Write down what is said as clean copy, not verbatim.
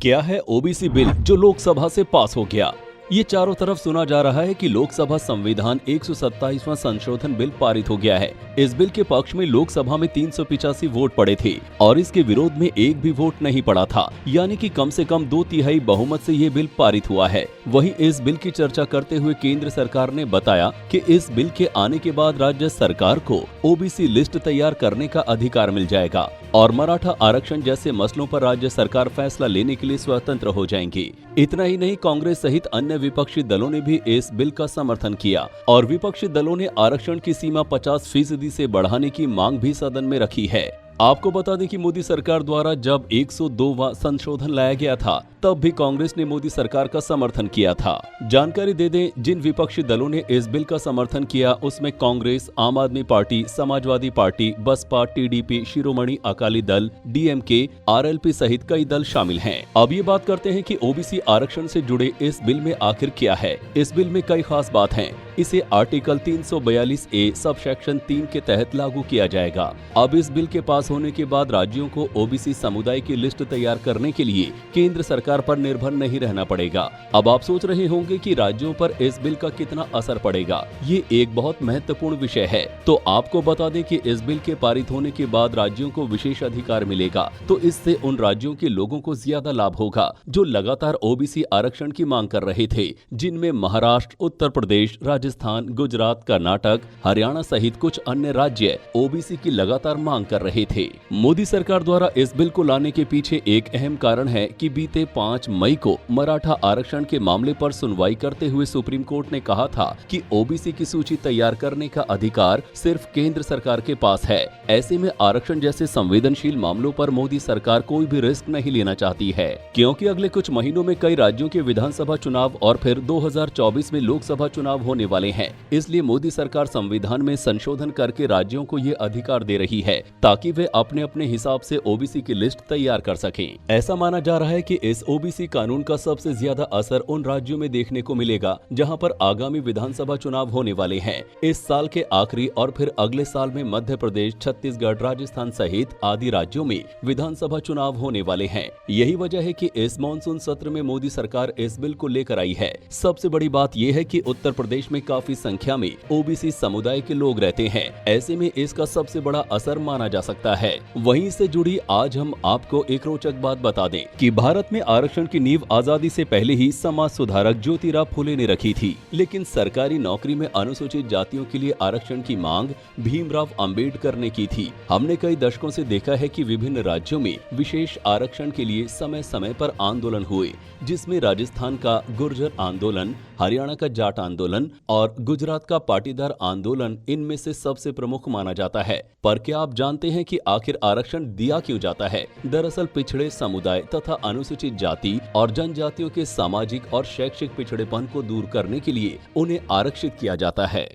क्या है OBC bill जो लोकसभा से पास हो गया? ये चारों तरफ सुना जा रहा है कि लोकसभा संविधान 127वां संशोधन बिल पारित हो गया है। इस बिल के पक्ष में लोकसभा में 385 वोट पड़े थे और इसके विरोध में एक भी वोट नहीं पड़ा था, यानी कि कम से कम 2/3 बहुमत से ये बिल पारित हुआ है। वहीं इस बिल की चर्चा करते हुए केंद्र सरकार ने बताया कि इस बिल के आने के बाद राज्य सरकार को ओबीसी लिस्ट तैयार करने का अधिकार मिल जाएगा और मराठा आरक्षण जैसे मसलों पर राज्य सरकार फैसला लेने के लिए स्वतंत्र हो जाएंगी। इतना ही नहीं, कांग्रेस सहित अन्य विपक्षी दलों ने भी इस बिल का समर्थन किया और विपक्षी दलों ने आरक्षण की सीमा 50% से बढ़ाने की मांग भी सदन में रखी है। आपको बता दें कि मोदी सरकार द्वारा जब 102वां संशोधन लाया गया था, तब भी कांग्रेस ने मोदी सरकार का समर्थन किया था। जानकारी दे दें, जिन विपक्षी दलों ने इस बिल का समर्थन किया उसमें कांग्रेस, आम आदमी पार्टी, समाजवादी पार्टी, बसपा, टीडीपी, शिरोमणि अकाली दल, डीएमके, आरएलपी सहित कई दल शामिल हैं। अब ये बात करते हैं कि ओबीसी आरक्षण से जुड़े इस बिल में आखिर क्या है। इस बिल में कई खास बात हैं। इसे आर्टिकल 342A सब सेक्शन 3 के तहत लागू किया जाएगा। अब इस बिल के पास होने के बाद राज्यों को ओबीसी समुदाय की लिस्ट तैयार करने के लिए केंद्र सरकार पर निर्भर नहीं रहना पड़ेगा। अब आप सोच रहे होंगे कि राज्यों पर इस बिल का कितना असर पड़ेगा। ये एक बहुत महत्वपूर्ण विषय है। तो आपको बता दें कि इस बिल के पारित होने के बाद राज्यों को विशेष अधिकार मिलेगा, तो इससे उन राज्यों के लोगों को ज्यादा लाभ होगा जो लगातार ओबीसी आरक्षण की मांग कर रहे थे, जिनमें महाराष्ट्र, उत्तर प्रदेश, राजस्थान, गुजरात, कर्नाटक, हरियाणा सहित कुछ अन्य राज्य ओबीसी की लगातार मांग कर रहे थे। मोदी सरकार द्वारा इस बिल को लाने के पीछे एक अहम कारण है कि बीते 5 मई को मराठा आरक्षण के मामले पर सुनवाई करते हुए सुप्रीम कोर्ट ने कहा था कि ओबीसी की सूची तैयार करने का अधिकार सिर्फ केंद्र सरकार के पास है। ऐसे में आरक्षण जैसे संवेदनशील मामलों पर मोदी सरकार कोई भी रिस्क नहीं लेना चाहती है, क्योंकि अगले कुछ महीनों में कई राज्यों के विधानसभा चुनाव और फिर 2024 में लोकसभा चुनाव होने वाले हैं। इसलिए मोदी सरकार संविधान में संशोधन करके राज्यों को ये अधिकार दे रही है ताकि वे अपने अपने हिसाब से ओबीसी की लिस्ट तैयार कर सकें। ऐसा माना जा रहा है कि इस ओबीसी कानून का सबसे ज्यादा असर उन राज्यों में देखने को मिलेगा जहां पर आगामी विधानसभा चुनाव होने वाले हैं। इस साल के आखिरी और फिर अगले साल में मध्य प्रदेश, छत्तीसगढ़, राजस्थान सहित आदि राज्यों में विधानसभा चुनाव होने वाले हैं। यही वजह है कि इस मॉनसून सत्र में मोदी सरकार इस बिल को लेकर आई है। सबसे बड़ी बात यह है कि उत्तर प्रदेश में काफी संख्या में ओबीसी समुदाय के लोग रहते हैं। ऐसे में इसका सबसे बड़ा असर माना जा सकता है। वहीं से जुड़ी आज हम आपको एक रोचक बात बता दें कि भारत में आरक्षण की नींव आजादी से पहले ही समाज सुधारक ज्योतिराव फुले ने रखी थी, लेकिन सरकारी नौकरी में अनुसूचित जातियों के लिए आरक्षण की मांग भीमराव अंबेडकर ने की थी। हमने कई दशकों से देखा है कि विभिन्न राज्यों में विशेष आरक्षण के लिए समय समय पर आंदोलन हुए, जिसमें राजस्थान का गुर्जर आंदोलन, हरियाणा का जाट आंदोलन और गुजरात का पाटीदार आंदोलन इनमें से सबसे प्रमुख माना जाता है। पर क्या आप जानते हैं कि आखिर आरक्षण दिया क्यों जाता है? दरअसल पिछड़े समुदाय तथा अनुसूचित जाति और जनजातियों के सामाजिक और शैक्षिक पिछड़ेपन को दूर करने के लिए उन्हें आरक्षित किया जाता है।